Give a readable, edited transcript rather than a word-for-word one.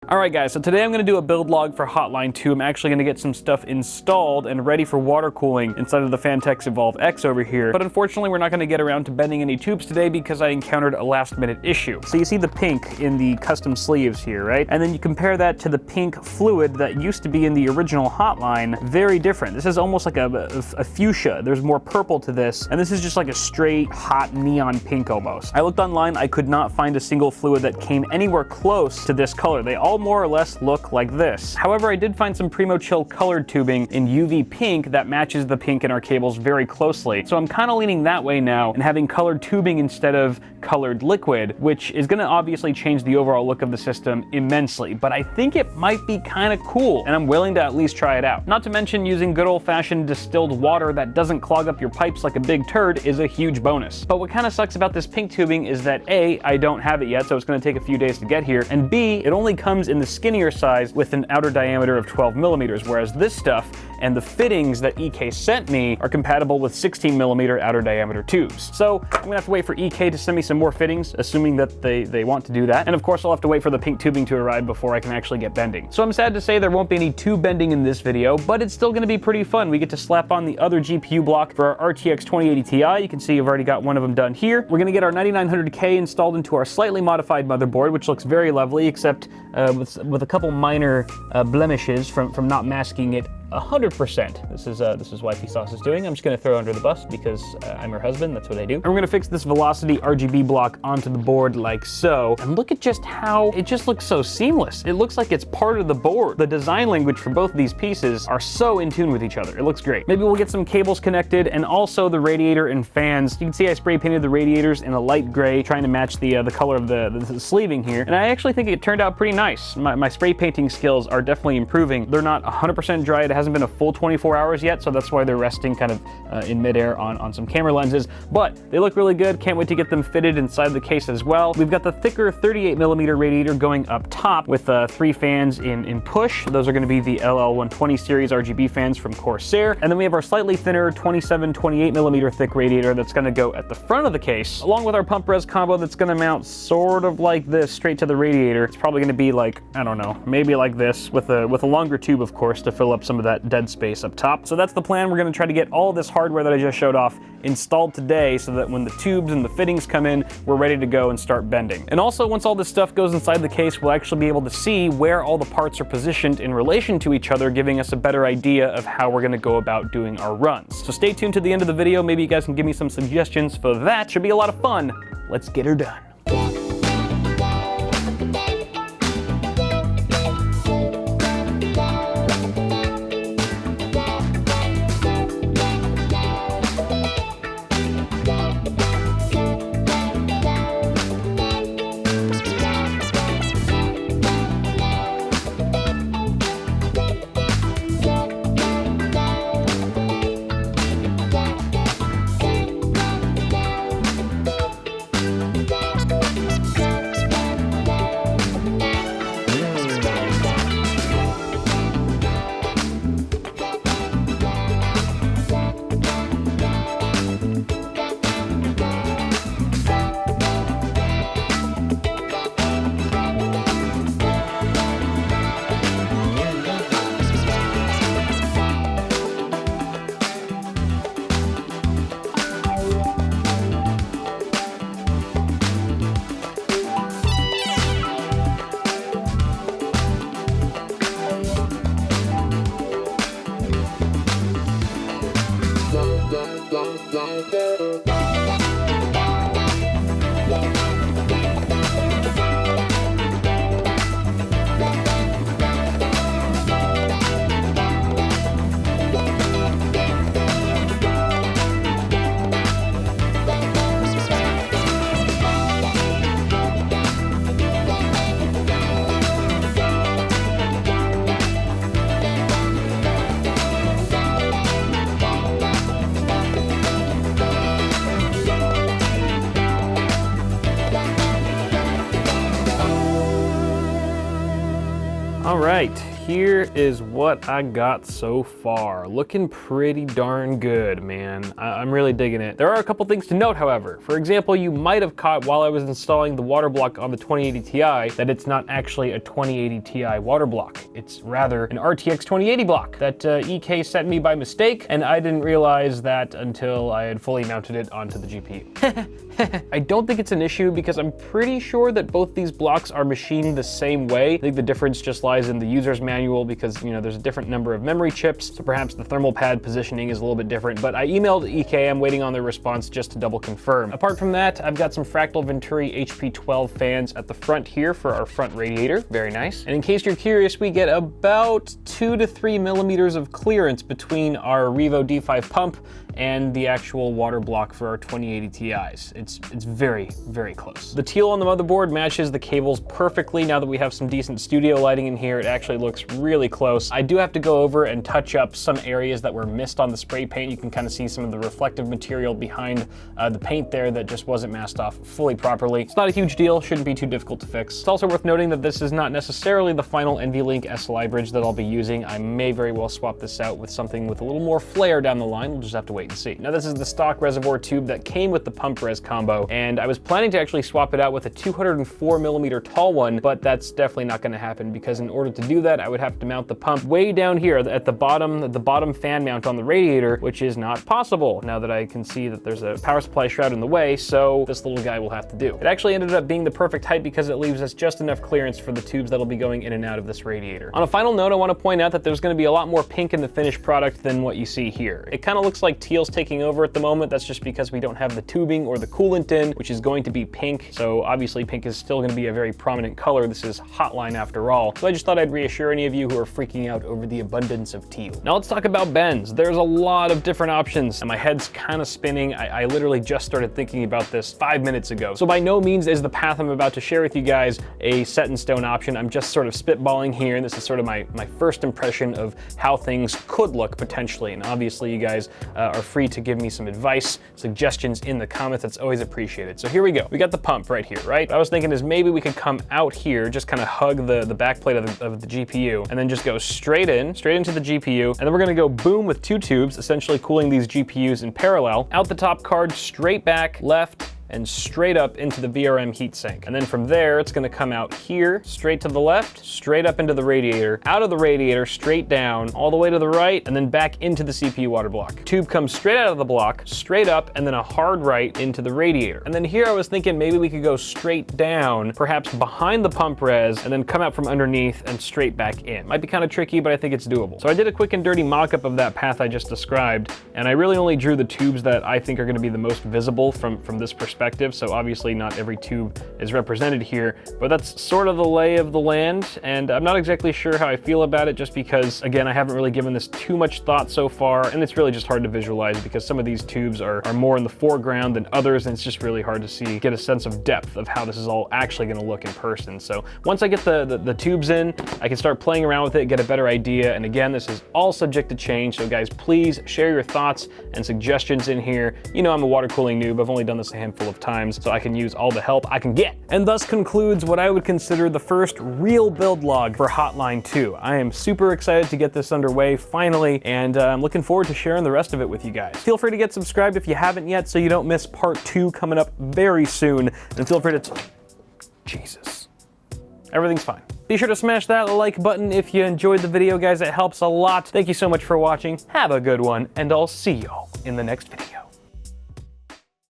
Alright guys, so today I'm going to do a build log for Hotline 2. I'm actually going to get some stuff installed and ready for water cooling inside of the Fantex Evolve X over here. But unfortunately we're not going to get around to bending any tubes today because I encountered a last minute issue. So you see the pink in the custom sleeves here, right? And then you compare that to the pink fluid that used to be in the original Hotline. Very different. This is almost like a fuchsia. There's more purple to this, and this is just like a straight hot neon pink almost. I looked online, I could not find a single fluid that came anywhere close to this color. They all more or less look like this. However, I did find some Primo Chill colored tubing in UV pink that matches the pink in our cables very closely. So I'm kind of leaning that way now and having colored tubing instead of colored liquid, which is going to obviously change the overall look of the system immensely. But I think it might be kind of cool, and I'm willing to at least try it out. Not to mention using good old-fashioned distilled water that doesn't clog up your pipes like a big turd is a huge bonus. But what kind of sucks about this pink tubing is that A, I don't have it yet, so it's going to take a few days to get here, and B, it only comes in the skinnier size with an outer diameter of 12 millimeters, whereas this stuff and the fittings that EK sent me are compatible with 16 millimeter outer diameter tubes. So I'm gonna have to wait for EK to send me some more fittings, assuming that they want to do that. And of course I'll have to wait for the pink tubing to arrive before I can actually get bending. So I'm sad to say there won't be any tube bending in this video, but it's still gonna be pretty fun. We get to slap on the other GPU block for our RTX 2080 Ti. You can see I've already got one of them done here. We're gonna get our 9900K installed into our slightly modified motherboard, which looks very lovely, except with a couple minor blemishes from not masking it 100%. This is Wifey Sauce is doing. I'm just gonna throw her under the bus because I'm her husband, that's what I do. And we're gonna fix this Velocity RGB block onto the board like so. And look at just how it just looks so seamless. It looks like it's part of the board. The design language for both of these pieces are so in tune with each other. It looks great. Maybe we'll get some cables connected and also the radiator and fans. You can see I spray painted the radiators in a light gray, trying to match the color of the sleeving here. And I actually think it turned out pretty nice. My spray painting skills are definitely improving. They're not 100% dry. It hasn't been a full 24 hours yet, so that's why they're resting kind of in midair on some camera lenses, but they look really good. Can't wait to get them fitted inside the case as well. We've got the thicker 38 millimeter radiator going up top with 3 fans in push. Those are going to be the LL120 series RGB fans from Corsair. And then we have our slightly thinner 27-28 millimeter thick radiator that's going to go at the front of the case, along with our pump res combo that's going to mount sort of like this straight to the radiator. It's probably going to be like, I don't know, maybe like this with a longer tube, of course, to fill up some of that dead space up top. So that's the plan. We're going to try to get all this hardware that I just showed off installed today so that when the tubes and the fittings come in, we're ready to go and start bending. And also, once all this stuff goes inside the case, we'll actually be able to see where all the parts are positioned in relation to each other, giving us a better idea of how we're going to go about doing our runs. So stay tuned to the end of the video. Maybe you guys can give me some suggestions for that. Should be a lot of fun. Let's get her done. All right, here is what I got so far. Looking pretty darn good, man. I'm really digging it. There are a couple things to note, however. For example, you might have caught while I was installing the water block on the 2080 Ti that it's not actually a 2080 Ti water block. It's rather an RTX 2080 block that EK sent me by mistake, and I didn't realize that until I had fully mounted it onto the GPU. I don't think it's an issue because I'm pretty sure that both these blocks are machined the same way. I think the difference just lies in the user's manual because, you know, there's a different number of memory chips, so perhaps the thermal pad positioning is a little bit different, but I emailed EK, I'm waiting on their response just to double confirm. Apart from that, I've got some Fractal Venturi HP12 fans at the front here for our front radiator, very nice. And in case you're curious, we get about 2 to 3 millimeters of clearance between our Revo D5 pump and the actual water block for our 2080 Ti's. It's very, very close. The teal on the motherboard matches the cables perfectly. Now that we have some decent studio lighting in here, it actually looks really close. I do have to go over and touch up some areas that were missed on the spray paint. You can kind of see some of the reflective material behind the paint there that just wasn't masked off fully properly. It's not a huge deal, shouldn't be too difficult to fix. It's also worth noting that this is not necessarily the final NVLink SLI bridge that I'll be using. I may very well swap this out with something with a little more flair down the line. We'll just have to wait and see. Now this is the stock reservoir tube that came with the pump res combo, and I was planning to actually swap it out with a 204 millimeter tall one, but that's definitely not going to happen because in order to do that, I would have to mount the pump way down here at the bottom fan mount on the radiator, which is not possible now that I can see that there's a power supply shroud in the way, so this little guy will have to do. It actually ended up being the perfect height because it leaves us just enough clearance for the tubes that'll be going in and out of this radiator. On a final note, I want to point out that there's going to be a lot more pink in the finished product than what you see here. It kind of looks like teal's taking over at the moment. That's just because we don't have the tubing or the coolant in, which is going to be pink. So obviously pink is still going to be a very prominent color. This is Hotline after all. So I just thought I'd reassure any of you who are freaking out over the abundance of teal. Now let's talk about bends. There's a lot of different options and my head's kind of spinning. I literally just started thinking about this 5 minutes ago. So by no means is the path I'm about to share with you guys a set in stone option. I'm just sort of spitballing here, and this is sort of my first impression of how things could look potentially. And obviously you guys are free to give me some advice, suggestions in the comments. That's always appreciated. So here we go. We got the pump right here, right? What I was thinking is maybe we could come out here, just kind of hug the back plate of the GPU, and then just go straight into the GPU. And then we're gonna go boom with 2 tubes, essentially cooling these GPUs in parallel. Out the top card, straight back, left, and straight up into the VRM heatsink. And then from there, it's gonna come out here, straight to the left, straight up into the radiator, out of the radiator, straight down, all the way to the right, and then back into the CPU water block. Tube comes straight out of the block, straight up, and then a hard right into the radiator. And then here I was thinking maybe we could go straight down, perhaps behind the pump res, and then come out from underneath and straight back in. Might be kind of tricky, but I think it's doable. So I did a quick and dirty mock-up of that path I just described, and I really only drew the tubes that I think are gonna be the most visible from this perspective. So obviously not every tube is represented here, but that's sort of the lay of the land, and I'm not exactly sure how I feel about it just because, again, I haven't really given this too much thought so far, and it's really just hard to visualize because some of these tubes are more in the foreground than others, and it's just really hard to get a sense of depth of how this is all actually gonna look in person. So once I get the tubes in, I can start playing around with it, get a better idea, and again, this is all subject to change, so guys, please share your thoughts and suggestions in here. You know I'm a water cooling noob, I've only done this a handful of times, so I can use all the help I can get. And thus concludes what I would consider the first real build log for Hotline 2. I am super excited to get this underway finally, and I'm looking forward to sharing the rest of it with you guys. Feel free to get subscribed if you haven't yet so you don't miss part 2 coming up very soon, and feel free to Jesus. Everything's fine. Be sure to smash that like button if you enjoyed the video, guys. It helps a lot. Thank you so much for watching. Have a good one, and I'll see y'all in the next video.